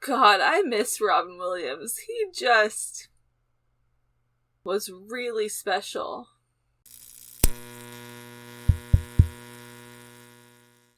God, I miss Robin Williams. He just was really special.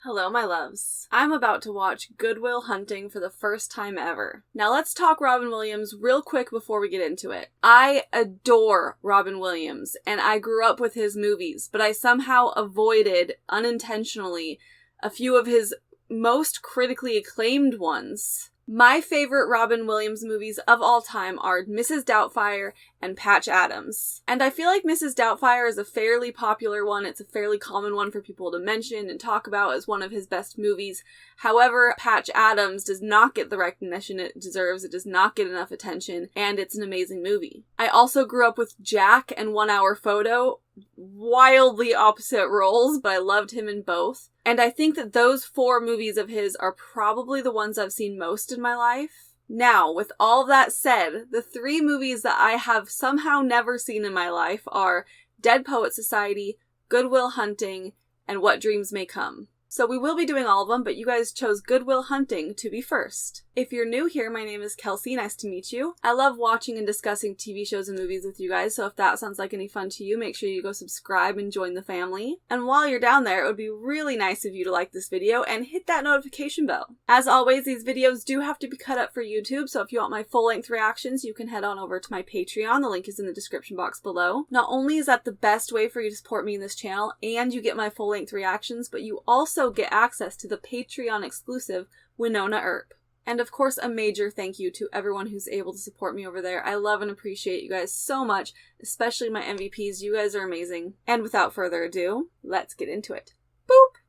Hello, my loves. I'm about to watch Good Will Hunting for the first time ever. Now let's talk Robin Williams real quick before we get into it. I adore Robin Williams, and I grew up with his movies, but I somehow avoided, unintentionally, a few of his most critically acclaimed ones. My favorite Robin Williams movies of all time are Mrs. Doubtfire and Patch Adams. And I feel like Mrs. Doubtfire is a fairly popular one. It's a fairly common one for people to mention and talk about as one of his best movies. However, Patch Adams does not get the recognition it deserves. It does not get enough attention, and it's an amazing movie. I also grew up with Jack and 1 Hour Photo. Wildly opposite roles, but I loved him in both. And I think that those 4 movies of his are probably the ones I've seen most in my life. Now, with all that said, the 3 movies that I have somehow never seen in my life are Dead Poet Society, Good Will Hunting, and What Dreams May Come. So we will be doing all of them, but you guys chose Good Will Hunting to be first. If you're new here, my name is Kelsey. Nice to meet you. I love watching and discussing TV shows and movies with you guys, so if that sounds like any fun to you, make sure you go subscribe and join the family. And while you're down there, it would be really nice of you to like this video and hit that notification bell. As always, these videos do have to be cut up for YouTube, so if you want my full-length reactions, you can head on over to my Patreon. The link is in the description box below. Not only is that the best way for you to support me in this channel, and you get my full-length reactions, but you also get access to the Patreon exclusive Winona Earp. And of course, a major thank you to everyone who's able to support me over there. I love and appreciate you guys so much, especially my MVPs. You guys are amazing. And without further ado, let's get into it. Boop!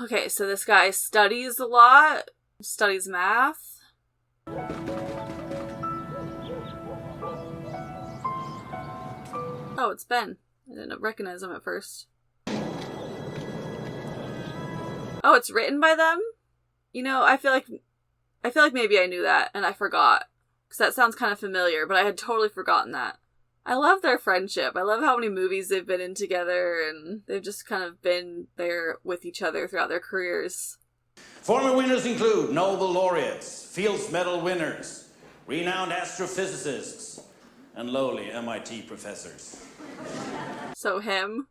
Okay, so this guy studies a lot, studies math. Oh, it's Ben. I didn't recognize him at first. Oh, it's written by them? You know, I feel like maybe I knew that and I forgot. Because that sounds kind of familiar, but I had totally forgotten that. I love their friendship. I love how many movies they've been in together, and they've just kind of been there with each other throughout their careers. Former winners include Nobel laureates, Fields Medal winners, renowned astrophysicists, and lowly MIT professors. So him?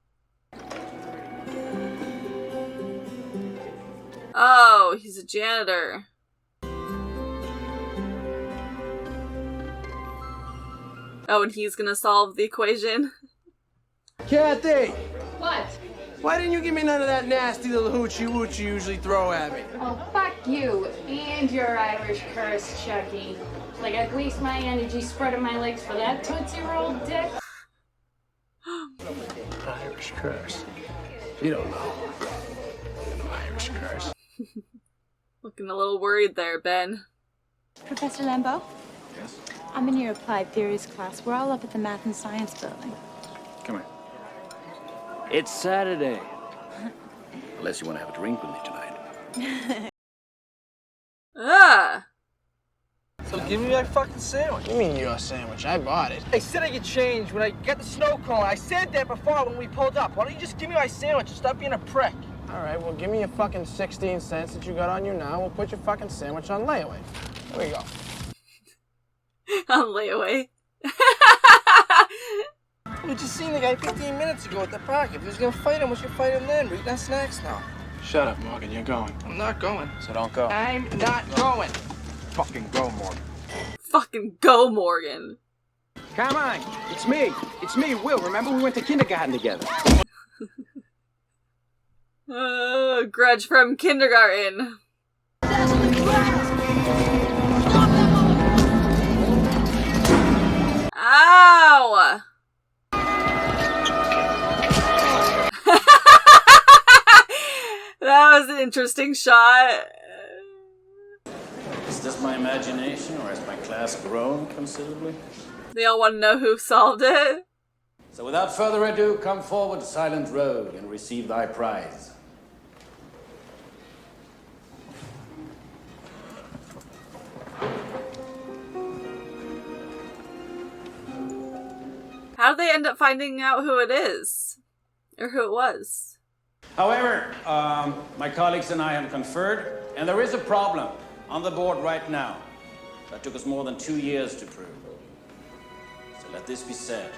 Oh, he's a janitor. Oh, and he's gonna solve the equation? Kathy! What? Why didn't you give me none of that nasty little hoochie-woochie you usually throw at me? Oh, fuck you and your Irish curse, Chucky. Like I'd waste my energy spreading my legs for that Tootsie-Roll dick? Irish curse. You don't know. No Irish curse. Looking a little worried there, Ben. Professor Lambeau? Yes? I'm in your applied theories class. We're all up at the math and science building. Come here. It's Saturday. Unless you want to have a drink with me tonight. Ah! So give me my fucking sandwich. What do you mean your sandwich? I bought it. I said I get change when I get the snow cone. I said that before when we pulled up. Why don't you just give me my sandwich and stop being a prick? All right, well, give me your fucking 16 cents that you got on you now. We'll put your fucking sandwich on layaway. There we go. On layaway. We just seen the guy 15 minutes ago at the park. If he was gonna fight him, we should fight him then. We're eating our snacks now. Shut up, Morgan. You're going. I'm not going. So don't go. I'm not going. Fucking go, Morgan. Fucking go, Morgan. Come on. It's me. It's me, Will. Remember we went to kindergarten together. Grudge from kindergarten. Ow! That was an interesting shot. Is this my imagination, or has my class grown considerably? They all want to know who solved it. So without further ado, come forward, silent rogue, and receive thy prize. How did they end up finding out who it is? Or who it was? However, my colleagues and I have conferred, and there is a problem on the board right now that took us more than 2 years to prove. So let this be said.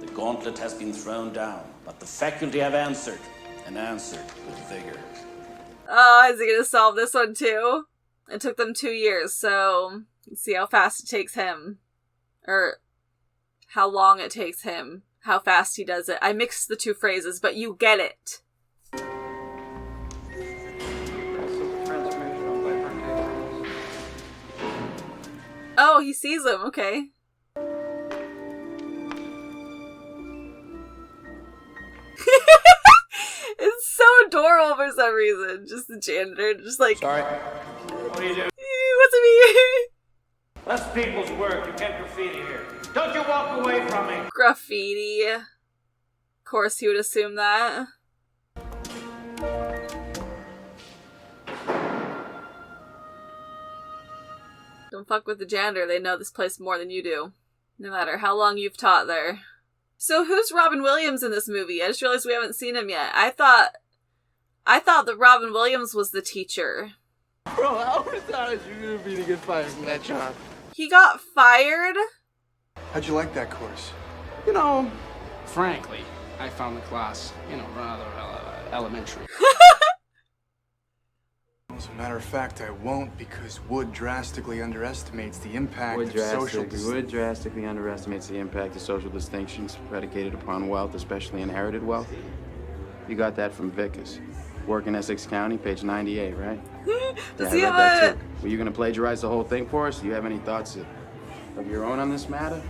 The gauntlet has been thrown down, but the faculty have answered, and answered with vigor. Oh, is he gonna solve this one too? It took them 2 years, so let's see how fast it takes him. Or how long it takes him. How fast he does it. I mixed the two phrases, but you get it. Oh, he sees him, okay. It's so adorable for some reason. Just the janitor, just like... Sorry. What are you doing? What's it mean? That's people's work. You can't graffiti here. Don't you walk away from me. Graffiti. Of course he would assume that. Don't fuck with the janitor. They know this place more than you do. No matter how long you've taught there. So who's Robin Williams in this movie? I just realized we haven't seen him yet. I thought that Robin Williams was the teacher. Bro, how many times are you gonna be to get fired from that job? He got fired? How'd you like that course? You know, frankly, I found the class, rather elementary. As a matter of fact, I won't, because Wood drastically underestimates the impact of social Wood drastically underestimates the impact of social distinctions predicated upon wealth, especially inherited wealth. You got that from Vickers. Work in Essex County, page 98, right? Does yeah, he I read have that a... too. Were you going to plagiarize the whole thing for us? Do you have any thoughts of your own on this matter?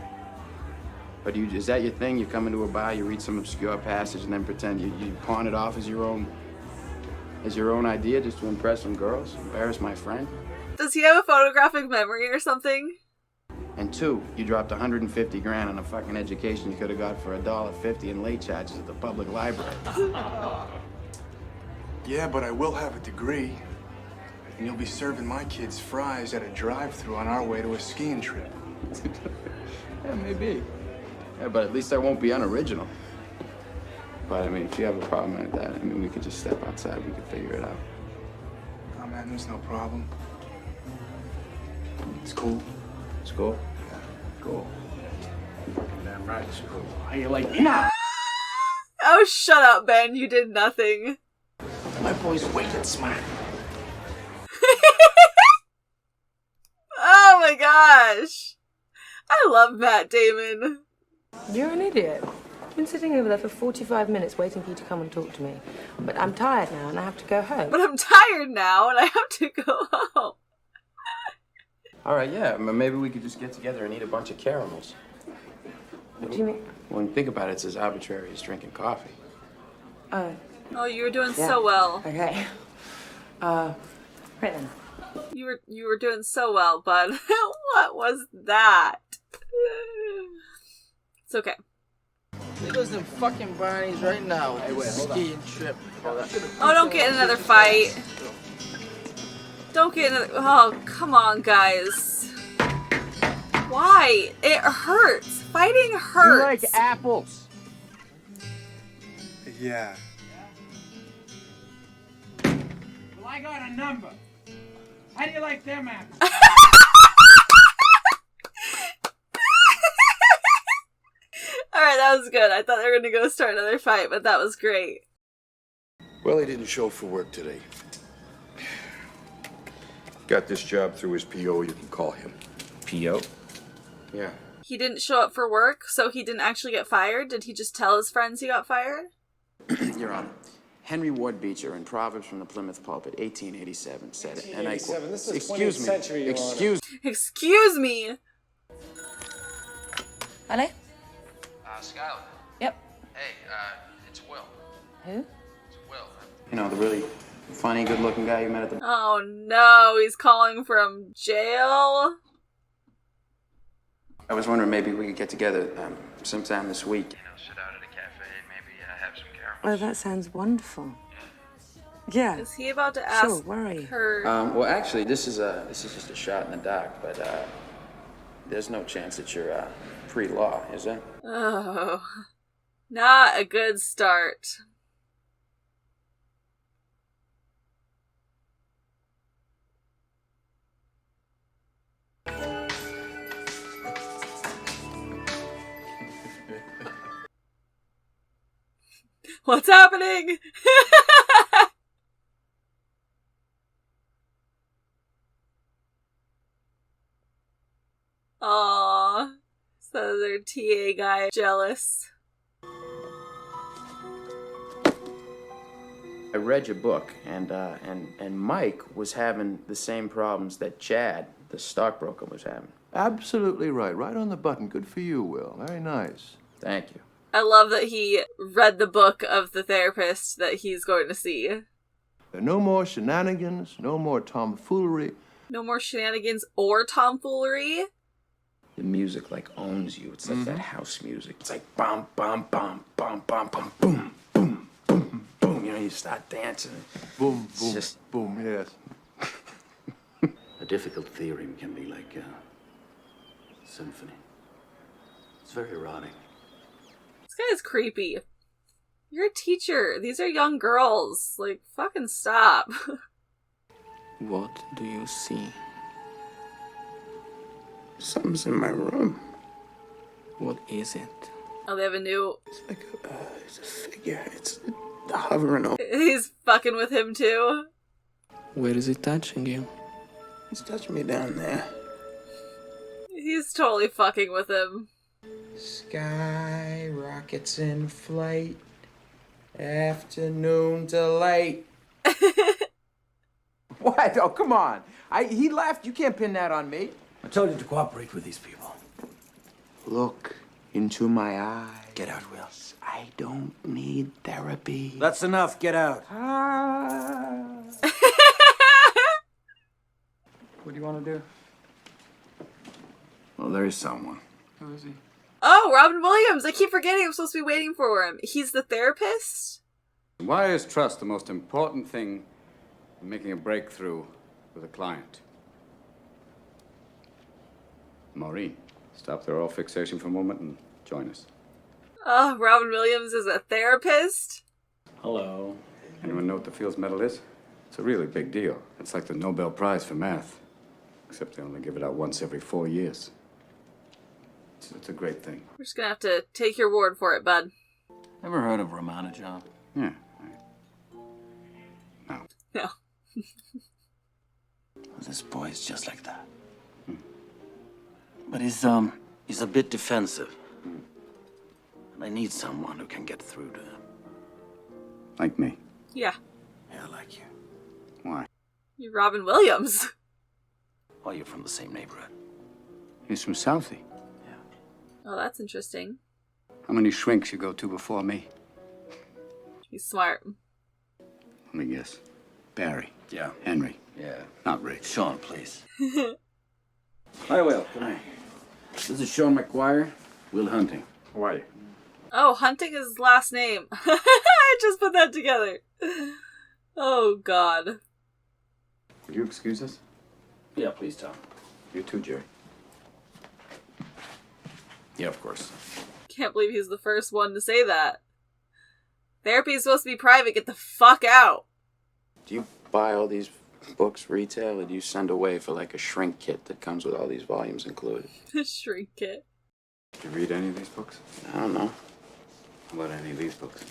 Or is that your thing? You come into a bar, you read some obscure passage, and then pretend you pawn it off as your own idea just to impress some girls? Embarrass my friend? Does he have a photographic memory or something? And 2, you dropped 150 grand on a fucking education you could have got for $1.50 in late charges at the public library. Yeah, but I will have a degree. And you'll be serving my kids fries at a drive-thru on our way to a skiing trip. Yeah, maybe. Yeah, but at least I won't be unoriginal. But, I mean, if you have a problem like that, we could just step outside. We could figure it out. Oh, man, there's no problem. It's cool. It's cool? Yeah. Cool. Damn right, it's cool. How you like me now? Oh, shut up, Ben. You did nothing. My boy's wicked smart. Oh my gosh. I love Matt Damon. You're an idiot. I've been sitting over there for 45 minutes waiting for you to come and talk to me. But I'm tired now and I have to go home. But I'm tired now and I have to go home. All right, yeah. Maybe we could just get together and eat a bunch of caramels. What do you mean? When you think about it, it's as arbitrary as drinking coffee. Oh, you were doing Yeah. so well. Okay. Right then. You were doing so well, bud. What was that? It's okay. He goes to fucking Barney's right now. Hey, wait, hold on. Skiing trip. Oh, don't get in another fight. Don't get in another... Oh, come on, guys. Why? It hurts. Fighting hurts. You like apples. Yeah. Well, I got a number. How do you like them apples? Alright, that was good. I thought they were gonna go start another fight, but that was great. Well, he didn't show for work today. Got this job through his PO, you can call him. P.O.? Yeah. He didn't show up for work, so he didn't actually get fired? Did he just tell his friends he got fired? Your Honor, Henry Ward Beecher in Proverbs from the Plymouth Pulpit, 1887, said, and I quote, This is excuse 20th me, century, Your excuse Excuse me! Hello? Skylar. Yep. Hey, it's Will. Who? It's Will. You know, the really funny, good-looking guy you met at the... Oh no, he's calling from jail? I was wondering maybe we could get together sometime this week. Sit out at a cafe and maybe have some caramels. Oh, that sounds wonderful. Yeah. Is he about to ask where are you? her? Well, actually, this is just a shot in the dark, but There's no chance that you're pre-law, is there? Oh, not a good start. What's happening? Aww. So their TA guy jealous. I read your book, and Mike was having the same problems that Chad, the stockbroker, was having. Absolutely right. Right on the button. Good for you, Will. Very nice. Thank you. I love that he read the book of the therapist that he's going to see. There are no more shenanigans, no more tomfoolery. No more shenanigans or tomfoolery. The music like owns you. It's like that house music. It's like bum bum bum bum bum bum boom boom boom boom. You know, you start dancing. Boom It's boom just boom. Yes. A difficult theorem can be like a symphony. It's very erotic. This guy is creepy. You're a teacher. These are young girls. Like, fucking stop. What do you see? Something's in my room. What is it? Oh, they have a new... It's like it's a figure. It's hovering over. He's fucking with him too. Where is it touching you? It's touching me down there. He's totally fucking with him. Sky rockets in flight. Afternoon delight. What? Oh, come on. He left. You can't pin that on me. I told you to cooperate with these people. Look into my eyes. Get out, Will. I don't need therapy. That's enough. Get out. What do you want to do? Well, there's someone. Who is he? Oh, Robin Williams! I keep forgetting I'm supposed to be waiting for him. He's the therapist? Why is trust the most important thing in making a breakthrough with a client? Maureen, stop the oral fixation for a moment and join us. Oh, Robin Williams is a therapist? Hello. Anyone know what the Fields Medal is? It's a really big deal. It's like the Nobel Prize for math. Except they only give it out once every 4 years. It's a great thing. We're just gonna have to take your word for it, bud. Ever heard of Ramanujan? Yeah. No. No. This boy is just like that. But he's a bit defensive. And I need someone who can get through to him. Like me. Yeah. Yeah, like you. Why? You're Robin Williams. Well, you're from the same neighborhood. He's from Southie. Oh, that's interesting. How many shrinks you go to before me? He's smart. Let me guess. Barry. Yeah. Henry. Yeah. Not Rick. Sean, please. Hi, Will. Hi. This is Sean McGuire. Will Hunting. How are you? Oh, Hunting is his last name. I just put that together. Oh, God. Will you excuse us? Yeah, please, Tom. You too, Jerry. Yeah, of course. Can't believe he's the first one to say that. Therapy is supposed to be private. Get the fuck out. Do you buy all these books retail, or do you send away for like a shrink kit that comes with all these volumes included? Shrink it. Did you read any of these books? I don't know. How about any of these books?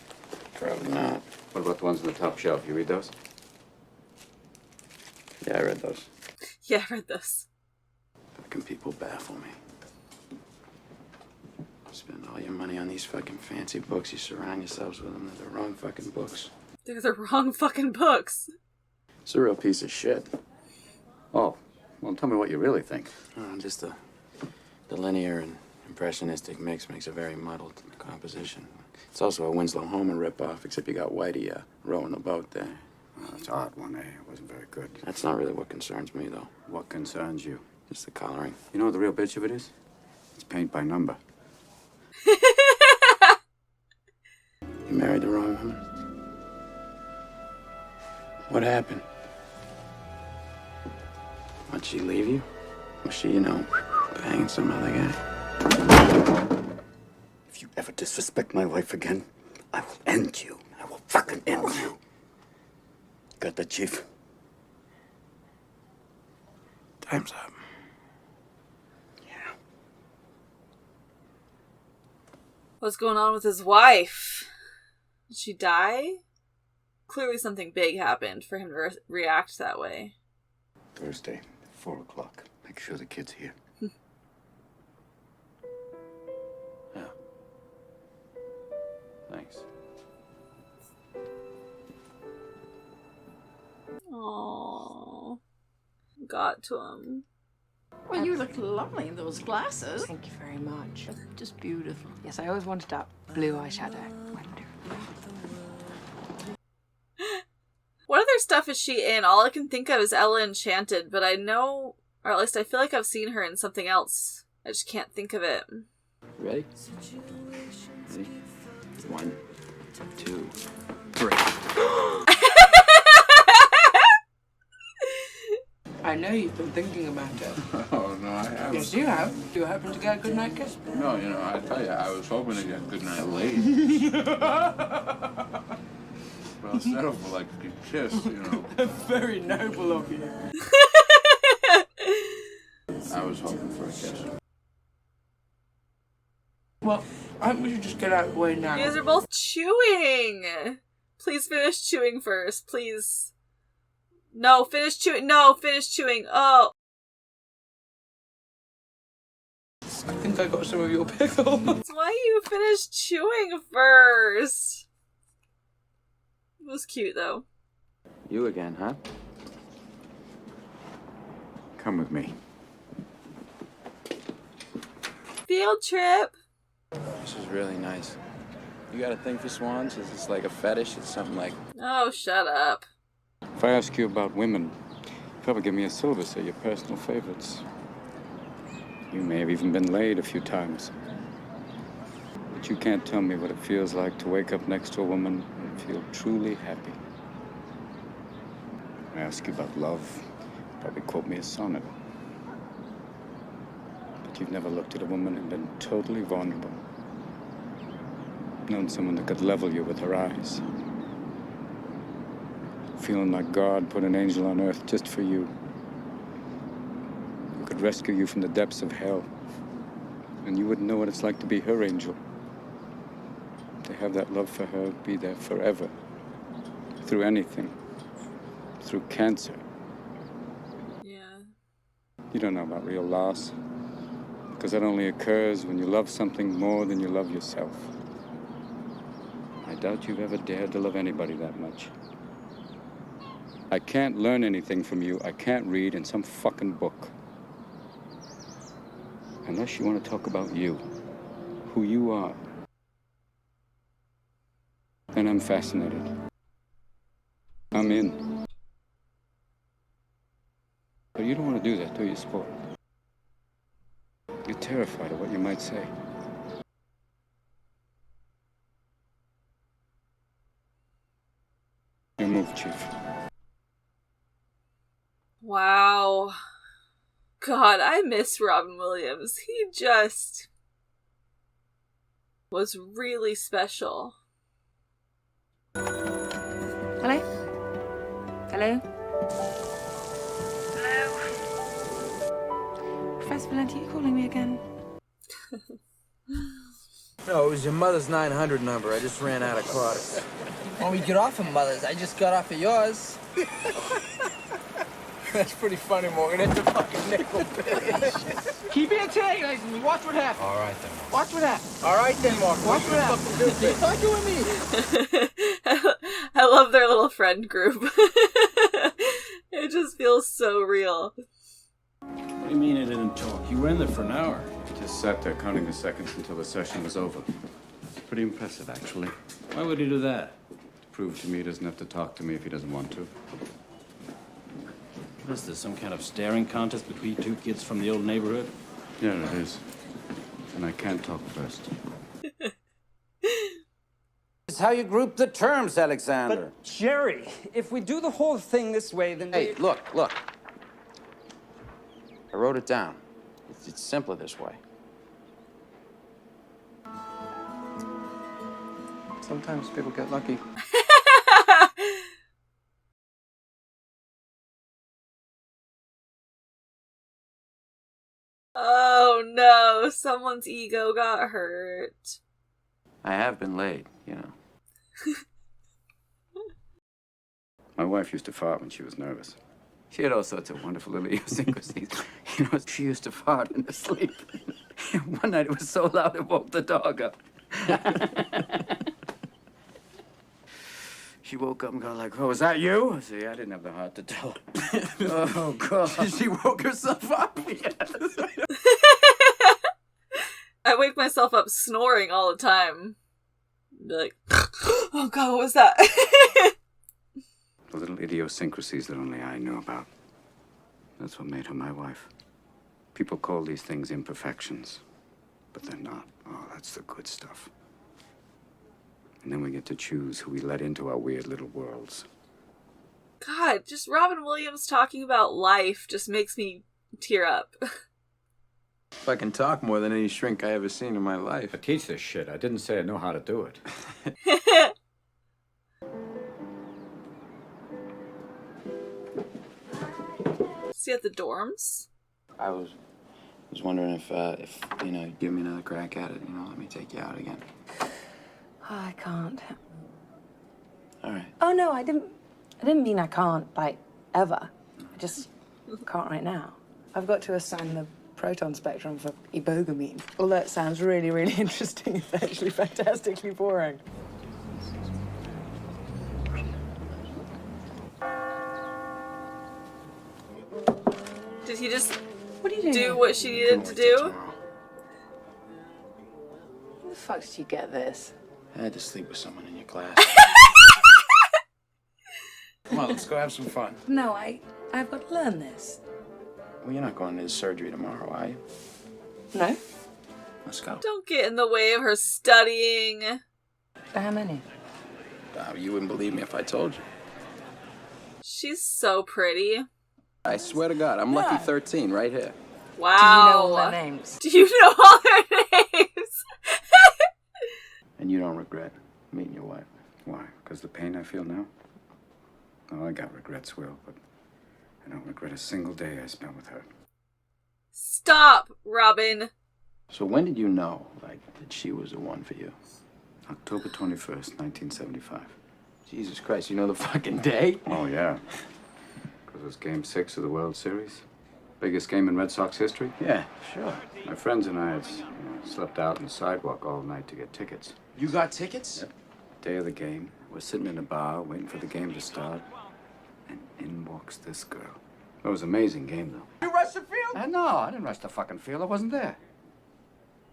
Probably not. What about the ones on the top shelf? You read those? Yeah, I read those. Yeah, I read this. Fucking people baffle me. Spend all your money on these fucking fancy books. You surround yourselves with them. They're the wrong fucking books. They're the wrong fucking books. It's a real piece of shit. Oh, well, tell me what you really think. Just the linear and impressionistic mix makes a very muddled composition. It's also a Winslow Homer ripoff, except you got Whitey rowing the boat there. Well, that's odd one, eh? It wasn't very good. That's not really what concerns me, though. What concerns you? Just the coloring. You know what the real bitch of it is? It's paint by number. You married the wrong woman? What happened? Why'd she leave you? Was she, banging some other guy. If you ever disrespect my wife again, I will end you. I will fucking end you. Got that, Chief? Time's up. What's going on with his wife? Did she die? Clearly something big happened for him to react that way. Thursday, 4 o'clock. Make sure the kid's here. Yeah. Thanks. Aww. Got to him. Well, you look lovely in those glasses. Thank you very much. Just beautiful. Yes, I always wanted that blue eyeshadow. Wonderful. What other stuff is she in? All I can think of is Ella Enchanted, but I know, or at least I feel like I've seen her in something else. I just can't think of it. Ready? Ready? 1, 2, 3. I know you've been thinking about it. Oh, no, I haven't. Yes, you have. Do you happen to get a good night kiss? No, you know, I tell you, I was hoping to get a good night late. Well, settle for like a kiss, you know. Very noble of you. I was hoping for a kiss. Well, I think we should just get out of the way now. You guys are both chewing! Please finish chewing first, please. No, finish chewing. No, finish chewing. Oh. I think I got some of your pickles. Why you finish chewing first? It was cute, though. You again, huh? Come with me. Field trip. This is really nice. You got a thing for swans? Is this like a fetish? It's something like... Oh, shut up. If I ask you about women, probably give me a syllabus of your personal favorites. You may have even been laid a few times. But you can't tell me what it feels like to wake up next to a woman and feel truly happy. I ask you about love, probably quote me a sonnet. But you've never looked at a woman and been totally vulnerable. Known someone that could level you with her eyes. Feeling like God put an angel on earth just for you. Who could rescue you from the depths of hell. And you wouldn't know what it's like to be her angel. To have that love for her be there forever. Through anything. Through cancer. Yeah. You don't know about real loss. Because that only occurs when you love something more than you love yourself. I doubt you've ever dared to love anybody that much. I can't learn anything from you. I can't read in some fucking book. Unless you want to talk about you. Who you are. Then I'm fascinated. I'm in. But you don't want to do that, do you, sport? You're terrified of what you might say. Your move, Chief. Wow. God, I miss Robin Williams. He just was really special. Hello? Hello? Hello? Professor Valenti, are you calling me again? No, it was your mother's 900 number. I just ran out of cards. When we get off of mother's, I just got off of yours. That's pretty funny, Morgan. It's a fucking nickel, bitch. Keep it antagonizing me. Watch what happens. All right, then. Watch what happens. All right, then, Morgan. Watch what happens. You're talking with me. I love their little friend group. It just feels so real. What do you mean it didn't talk? You were in there for an hour. Just sat there counting the seconds until the session was over. Pretty impressive, actually. Why would he do that? To prove to me he doesn't have to talk to me if he doesn't want to. What is this, some kind of staring contest between two kids from the old neighborhood? Yeah, it is. And I can't talk first. It's how you group the terms, Alexander. But, Jerry, if we do the whole thing this way, then... Hey, look. I wrote it down. You It's simpler this way. Sometimes people get lucky. Oh no, someone's ego got hurt. I have been laid, you know. My wife used to fart when she was nervous. She had all sorts of wonderful little idiosyncrasies. You know, she used to fart in her sleep. One night it was so loud it woke the dog up. She woke up and got like, "Oh, was that you?" I said, "Yeah, I didn't have the heart to tell her." Oh, God. She woke herself up. Yes. I wake myself up snoring all the time. Be like, oh God, what was that? The little idiosyncrasies that only I knew about. That's what made her my wife. People call these things imperfections, but they're not. Oh, that's the good stuff. And then we get to choose who we let into our weird little worlds. God, just Robin Williams talking about life just makes me tear up. I can talk more than any shrink I ever seen in my life. I teach this shit. I didn't say I know how to do it. See at the dorms? I was wondering if you know, you'd give me another crack at it. You know, let me take you out again. Oh, I can't. All right. Oh no, I didn't mean I can't, like, ever. I just can't right now. I've got to assign the proton spectrum for ibogamine. Although it sounds really, really interesting, it's actually fantastically boring. Did he just What are you doing? do what she needed to do? Where the fuck did you get this? I had to sleep with someone in your class. Come on, let's go have some fun. No, I've got to learn this. Well, you're not going to the surgery tomorrow, are you? No? Let's go. Don't get in the way of her studying. For how many? You wouldn't believe me if I told you. She's so pretty. I swear to God, I'm lucky 13 right here. Wow. Do you know all their names? Do you know all their names? And you don't regret meeting your wife? Why? Because the pain I feel now? Oh, I got regrets, Will, but I don't regret a single day I spent with her. Stop, Robin. So when did you know, like, that she was the one for you? October 21st, 1975. Jesus Christ, you know the fucking day? Oh, yeah. Because it was Game 6 of the World Series. Biggest game in Red Sox history. Yeah, sure. My friends and I had slept out on the sidewalk all night to get tickets. You got tickets? Yep. Day of the game. We're sitting in a bar waiting for the game to start. And in walks this girl. It was an amazing game, though. You rushed the field? No, I didn't rush the fucking field. I wasn't there.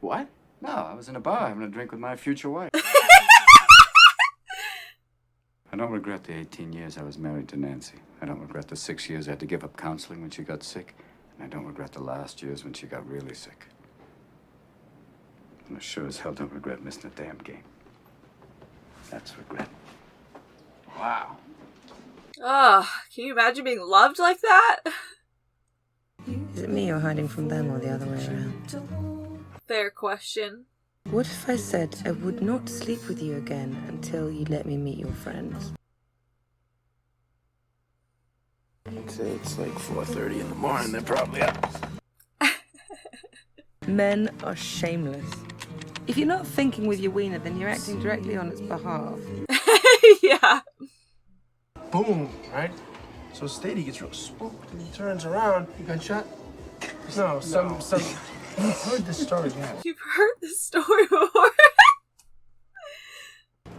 What? No, I was in a bar having a drink with my future wife. I don't regret the 18 years I was married to Nancy. I don't regret the 6 years I had to give up counseling when she got sick. And I don't regret the last years when she got really sick. And I sure as hell don't regret missing a damn game. That's regret. Wow. Ugh, can you imagine being loved like that? Is it me you're hiding from them or the other way around? Fair question. What if I said I would not sleep with you again until you let me meet your friends? I'd say it's like 4:30 in the morning. They're probably up. Men are shameless. If you're not thinking with your wiener, then you're acting directly on its behalf. Yeah. Boom, right? So Stady gets real spooked and he turns around. You got shot? No, some. You've heard this story, yeah. You've heard this story before.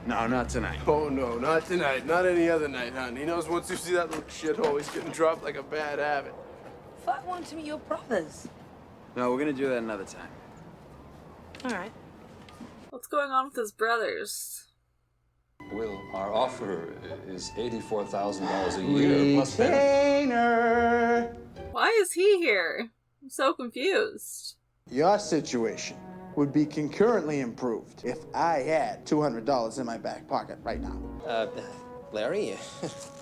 No, not tonight. Oh, no, not tonight. Not any other night, hon. He knows once you see that little shithole, he's getting dropped like a bad habit. Fuck, want to meet your brothers. No, we're gonna do that another time. All right. What's going on with his brothers? Will, our offer is $84,000 a year plus benefits. Retainer! Why is he here? I'm so confused. Your situation would be concurrently improved if I had $200 in my back pocket right now. Larry?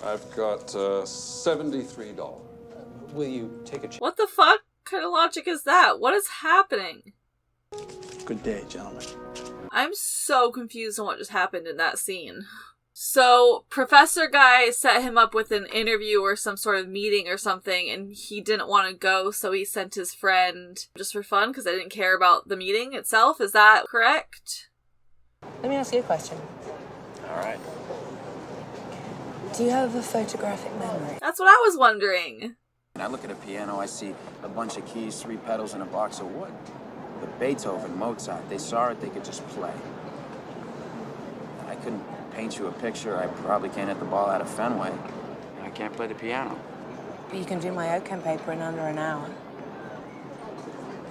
I've got $73. Will you take a check? What the fuck? kind of logic is that? What is happening? Good day, gentlemen. I'm so confused on what just happened in that scene. So, Professor Guy set him up with an interview or some sort of meeting or something, and he didn't want to go, so he sent his friend just for fun, because they didn't care about the meeting itself. Is that correct? Let me ask you a question. All right. Do you have a photographic memory? That's what I was wondering. When I look at a piano, I see a bunch of keys, 3 pedals, and a box of wood. But Beethoven, Mozart, they saw it, they could just play. I couldn't paint you a picture. I probably can't hit the ball out of Fenway. I can't play the piano. But you can do my OChem paper in under an hour.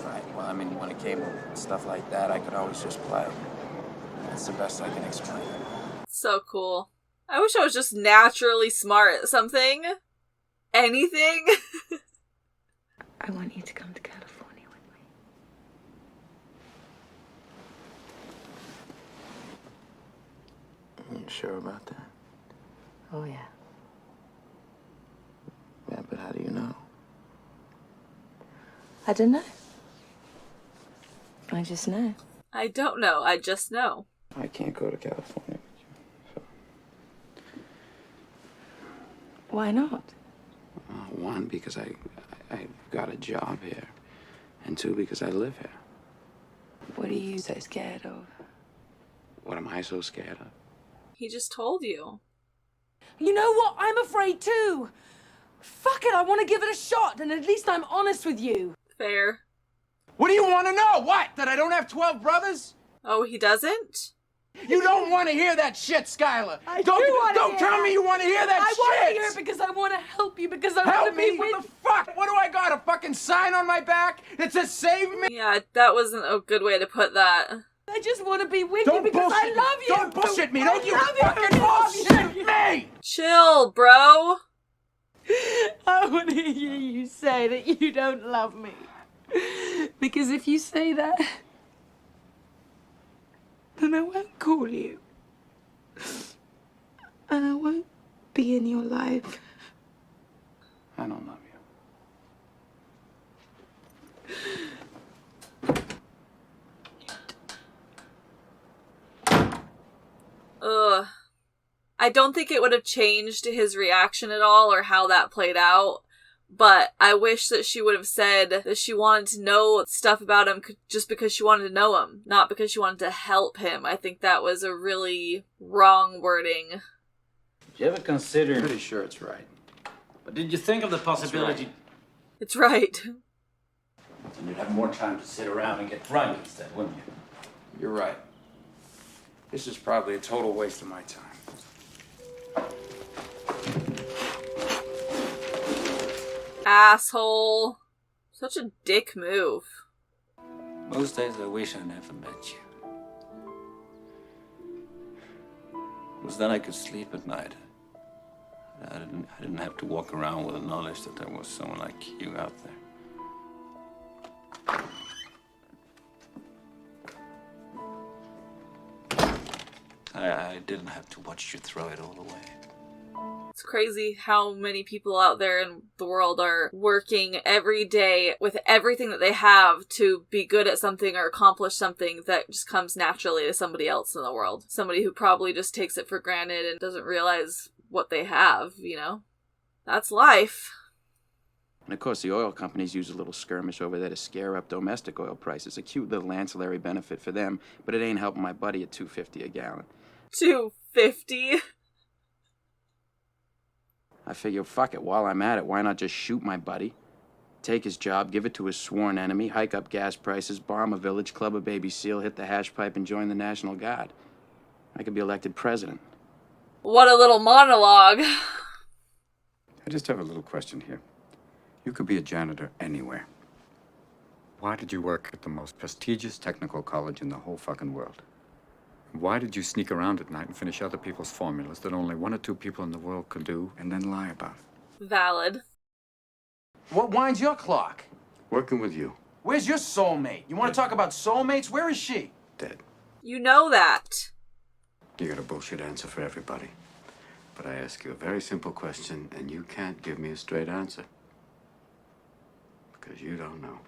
Right, well, I mean, when it came to stuff like that, I could always just play. That's the best I can explain. So cool. I wish I was just naturally smart at something. Anything. I want you to come to California with me. You sure about that? Oh, yeah. Yeah, but how do you know? I don't know. I just know. I don't know. I just know. I can't go to California with you. Why not? One, because I got a job here. And 2, because I live here. What are you so scared of? What am I so scared of? He just told you. You know what? I'm afraid too. Fuck it, I want to give it a shot, and at least I'm honest with you. Fair. What do you want to know? What? That I don't have 12 brothers? Oh, he doesn't? You don't want to hear that shit, Skylar. Don't tell me you want to hear that shit. I want to hear it because I want to help you, because I want Help to me? be with What the fuck? What do I got? A fucking sign on my back that says save me? Yeah, that wasn't a good way to put that. I just want to be with you because I love you. Don't bullshit me. Don't you I love you. fucking bullshit me. Chill, bro. I want to hear you say that you don't love me. Because if you say that, then I won't call you. And I won't be in your life. I don't love you. Ugh. I don't think it would have changed his reaction at all or how that played out. But I wish that she would have said that she wanted to know stuff about him just because she wanted to know him, not because she wanted to help him. I think that was a really wrong wording. Did you ever consider... Pretty sure it's right. But did you think of the possibility... It's right. And you'd have more time to sit around and get drunk instead, wouldn't you? You're right. This is probably a total waste of my time. Asshole. Such a dick move. Most days I wish I never met you. Because then I could sleep at night. I didn't have to walk around with the knowledge that there was someone like you out there. I didn't have to watch you throw it all away. It's crazy how many people out there in the world are working every day with everything that they have to be good at something or accomplish something that just comes naturally to somebody else in the world. Somebody who probably just takes it for granted and doesn't realize what they have, you know? That's life. And of course, the oil companies use a little skirmish over there to scare up domestic oil prices. A cute little ancillary benefit for them, but it ain't helping my buddy at $2.50 a gallon. $2.50? I figure, fuck it, while I'm at it, why not just shoot my buddy? Take his job, give it to his sworn enemy, hike up gas prices, bomb a village, club a baby seal, hit the hash pipe, and join the National Guard. I could be elected president. What a little monologue. I just have a little question here. You could be a janitor anywhere. Why did you work at the most prestigious technical college in the whole fucking world? Why did you sneak around at night and finish other people's formulas that only 1 or 2 people in the world could do and then lie about it? Valid. What winds your clock? Working with you. Where's your soulmate? You want to talk about soulmates? Where is she? Dead. You know that. You got a bullshit answer for everybody. But I ask you a very simple question, and you can't give me a straight answer. Because you don't know.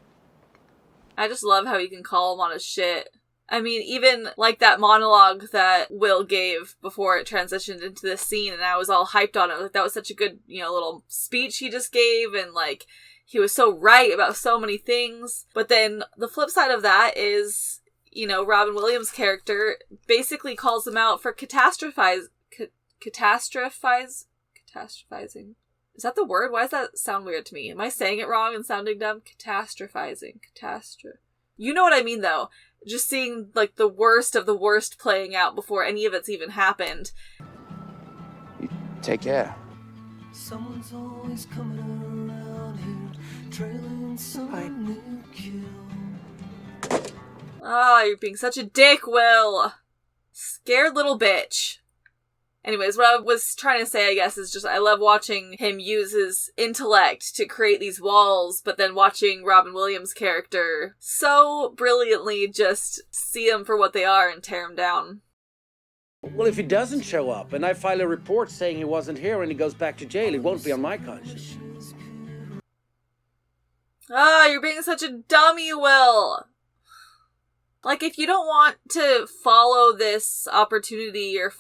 I just love how he can call him on his shit. I mean, even like that monologue that Will gave before it transitioned into this scene, and I was all hyped on it. Like, that was such a good, little speech he just gave, and like, he was so right about so many things. But then the flip side of that is, Robin Williams' character basically calls him out for catastrophizing. Is that the word? Why does that sound weird to me? Am I saying it wrong and sounding dumb? Catastrophizing. You know what I mean, though. Just seeing, like, the worst of the worst playing out before any of it's even happened. You take care. Someone's always coming around here, trailing some new kill. Oh, you're being such a dick, Will. Scared little bitch. Anyways, what I was trying to say, I guess, is just I love watching him use his intellect to create these walls, but then watching Robin Williams' character so brilliantly just see them for what they are and tear them down. Well, if he doesn't show up, and I file a report saying he wasn't here and he goes back to jail, it won't be on my conscience. Ah, you're being such a dummy, Will. Like, if you don't want to follow this opportunity or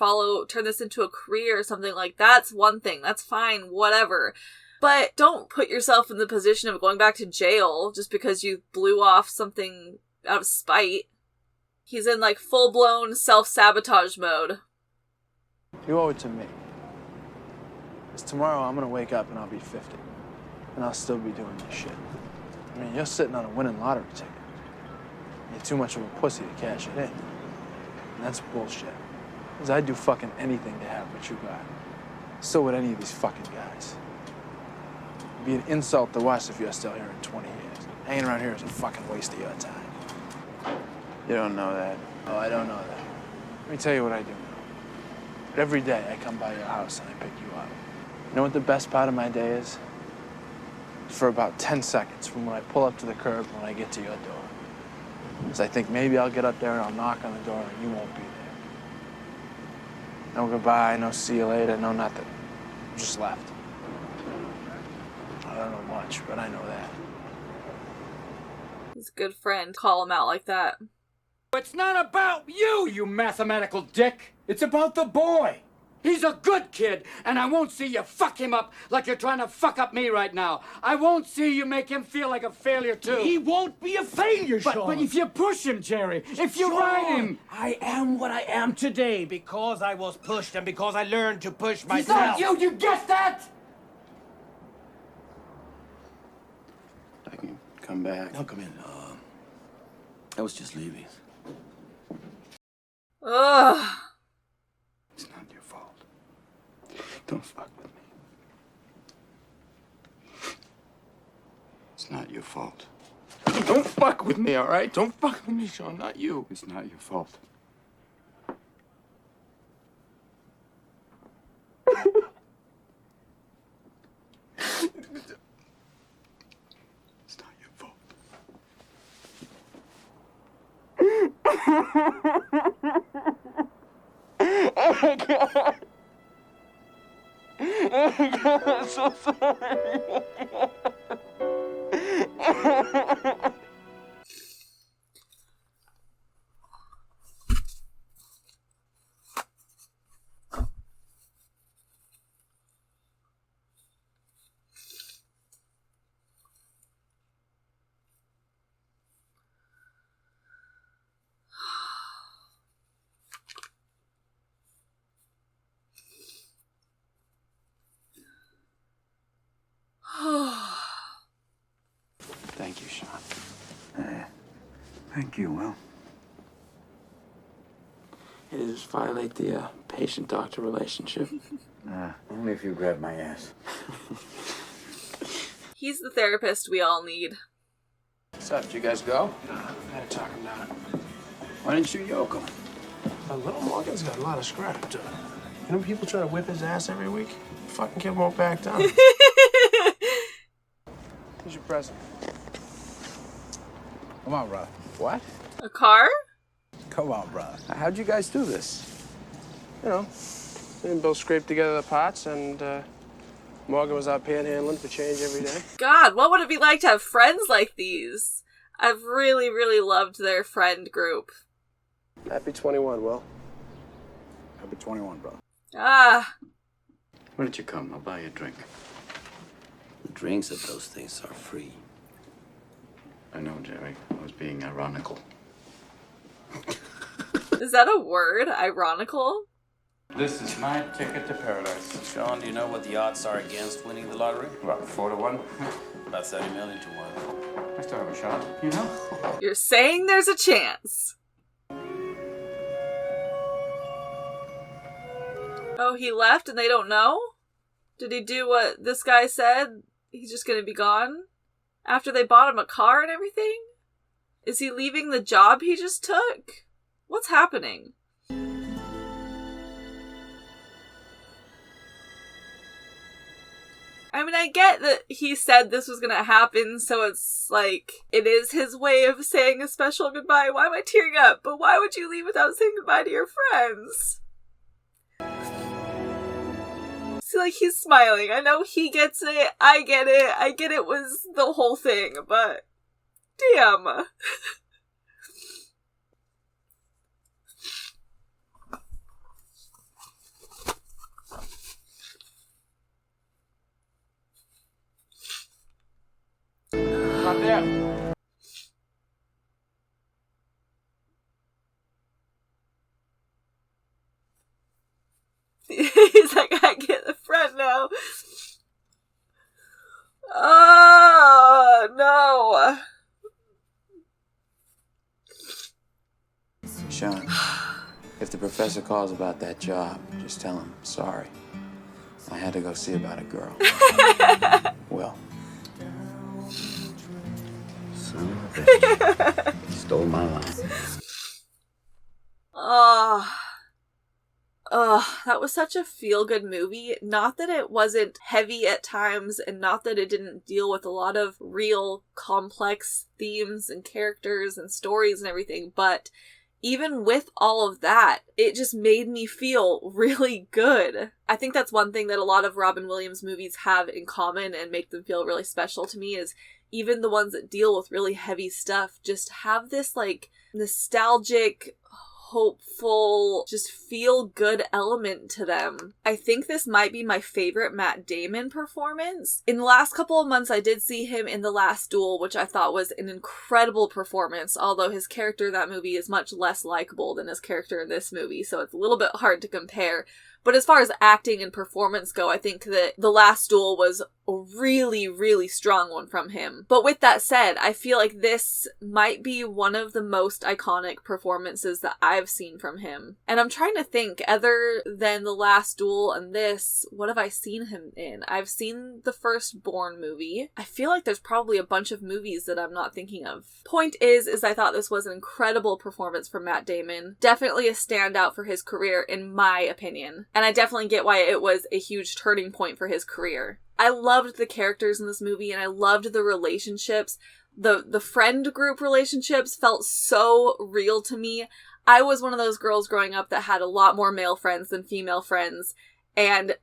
turn this into a career or something like that's one thing. That's fine, whatever. But don't put yourself in the position of going back to jail just because you blew off something out of spite. He's in, like, full-blown self-sabotage mode. You owe it to me. Because tomorrow I'm gonna wake up and I'll be 50. And I'll still be doing this shit. I mean, you're sitting on a winning lottery ticket. You're too much of a pussy to cash it in. And that's bullshit. Because I'd do fucking anything to have what you got. So would any of these fucking guys. It'd be an insult to us if you're still here in 20 years. Hanging around here is a fucking waste of your time. You don't know that. Oh, I don't know that. Let me tell you what I do know. Every day I come by your house and I pick you up. You know what the best part of my day is? For about 10 seconds from when I pull up to the curb when I get to your door. Because I think maybe I'll get up there and I'll knock on the door and you won't be there. No goodbye, no see you later, no nothing. Just left. I don't know much, but I know that. He's a good friend. Call him out like that. It's not about you, you mathematical dick. It's about the boy. He's a good kid, and I won't see you fuck him up like you're trying to fuck up me right now. I won't see you make him feel like a failure, too. He won't be a failure, Sean. But if you push him, Jerry, if you ride him... I am what I am today because I was pushed and because I learned to push myself. It's not you get that? I can come back. No, come in. I was just leaving. Ugh. It's not your fault. Don't fuck with me. It's not your fault. Don't fuck with me, all right? Don't fuck with me, Sean. Not you. It's not your fault. It's not your fault. Oh my God. Oh my God, I'm so sorry. Thank you, Sean. Thank you, Will. It just violate the patient-doctor relationship. Only if you grab my ass. He's the therapist we all need. What's up? Did you guys go? I had to talk him down. Why didn't you yoke him? Little Morgan's got a lot of scrap to it. You know people try to whip his ass every week? Fucking kid won't back down. Here's your present. Come on, bro. What? A car? Come on, bro. How'd you guys do this? You know, me and Bill scraped together the parts and Morgan was out panhandling for change every day. God, what would it be like to have friends like these? I've really, really loved their friend group. Happy 21, Will. Happy 21, bro. Ah. Why don't you come? I'll buy you a drink. The drinks at those things are free. I know, Jerry. I was being ironical. Is that a word? Ironical? This is my ticket to paradise. Sean, do you know what the odds are against winning the lottery? About 4 to 1. About 30 million to 1. I still have a shot, you know? You're saying there's a chance. Oh, he left and they don't know? Did he do what this guy said? He's just gonna be gone? After they bought him a car and everything? Is he leaving the job he just took? What's happening? I mean, I get that he said this was gonna happen, so it's like, it is his way of saying a special goodbye. Why am I tearing up? But why would you leave without saying goodbye to your friends? See, like, he's smiling. I know he gets it. I get it. I get it was the whole thing, but damn. Not there. He's like, I get the front now. Oh, no. Sean, if the professor calls about that job, just tell him, sorry. I had to go see about a girl. Will. Son of a bitch. Stole my line. That was such a feel-good movie. Not that it wasn't heavy at times, and not that it didn't deal with a lot of real complex themes and characters and stories and everything, but even with all of that, it just made me feel really good. I think that's one thing that a lot of Robin Williams movies have in common and make them feel really special to me, is even the ones that deal with really heavy stuff just have this, like, nostalgic, hopeful, just feel-good element to them. I think this might be my favorite Matt Damon performance. In the last couple of months, I did see him in The Last Duel, which I thought was an incredible performance, although his character in that movie is much less likable than his character in this movie, so it's a little bit hard to compare. But as far as acting and performance go, I think that The Last Duel was a really, really strong one from him. But with that said, I feel like this might be one of the most iconic performances that I've seen from him. And I'm trying to think, other than The Last Duel and this, what have I seen him in? I've seen the Firstborn movie. I feel like there's probably a bunch of movies that I'm not thinking of. Point is I thought this was an incredible performance from Matt Damon. Definitely a standout for his career, in my opinion. And I definitely get why it was a huge turning point for his career. I loved the characters in this movie, and I loved the relationships. The friend group relationships felt so real to me. I was one of those girls growing up that had a lot more male friends than female friends, and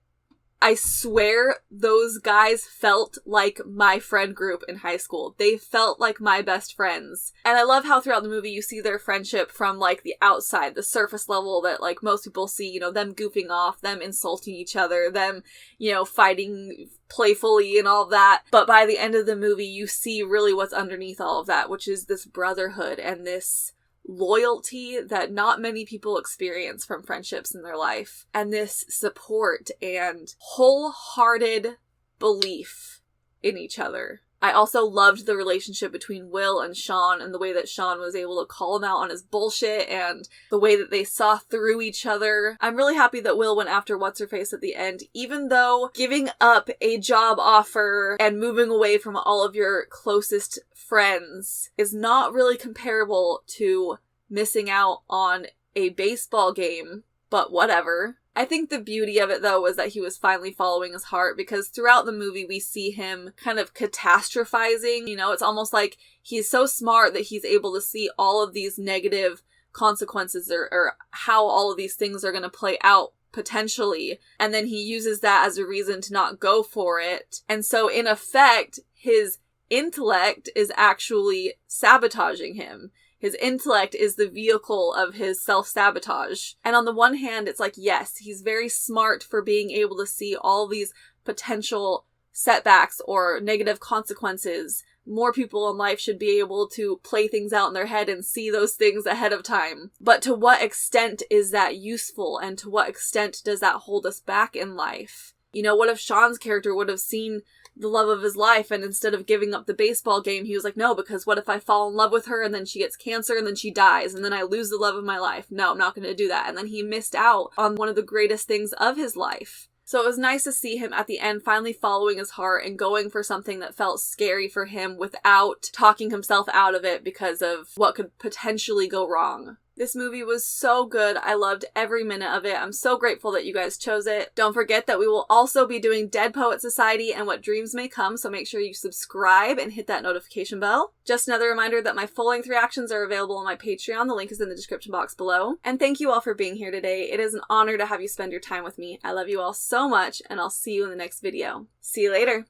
I swear those guys felt like my friend group in high school. They felt like my best friends. And I love how throughout the movie you see their friendship from, like, the outside, the surface level that, like, most people see, you know, them goofing off, them insulting each other, them, you know, fighting playfully and all of that. But by the end of the movie, you see really what's underneath all of that, which is this brotherhood and this loyalty that not many people experience from friendships in their life, and this support and wholehearted belief in each other. I also loved the relationship between Will and Sean, and the way that Sean was able to call him out on his bullshit, and the way that they saw through each other. I'm really happy that Will went after What's-Her-Face at the end, even though giving up a job offer and moving away from all of your closest friends is not really comparable to missing out on a baseball game, but whatever. I think the beauty of it, though, was that he was finally following his heart, because throughout the movie we see him kind of catastrophizing. You know, it's almost like he's so smart that he's able to see all of these negative consequences or how all of these things are going to play out potentially, and then he uses that as a reason to not go for it. And so in effect, his intellect is actually sabotaging him. His intellect is the vehicle of his self-sabotage. And on the one hand, it's like, yes, he's very smart for being able to see all these potential setbacks or negative consequences. More people in life should be able to play things out in their head and see those things ahead of time. But to what extent is that useful, and to what extent does that hold us back in life? You know, what if Sean's character would have seen the love of his life, and instead of giving up the baseball game, he was like, no, because what if I fall in love with her and then she gets cancer and then she dies and then I lose the love of my life? No, I'm not going to do that. And then he missed out on one of the greatest things of his life. So it was nice to see him at the end finally following his heart and going for something that felt scary for him without talking himself out of it because of what could potentially go wrong. This movie was so good. I loved every minute of it. I'm so grateful that you guys chose it. Don't forget that we will also be doing Dead Poet Society and What Dreams May Come, so make sure you subscribe and hit that notification bell. Just another reminder that my full-length reactions are available on my Patreon. The link is in the description box below. And thank you all for being here today. It is an honor to have you spend your time with me. I love you all so much, and I'll see you in the next video. See you later.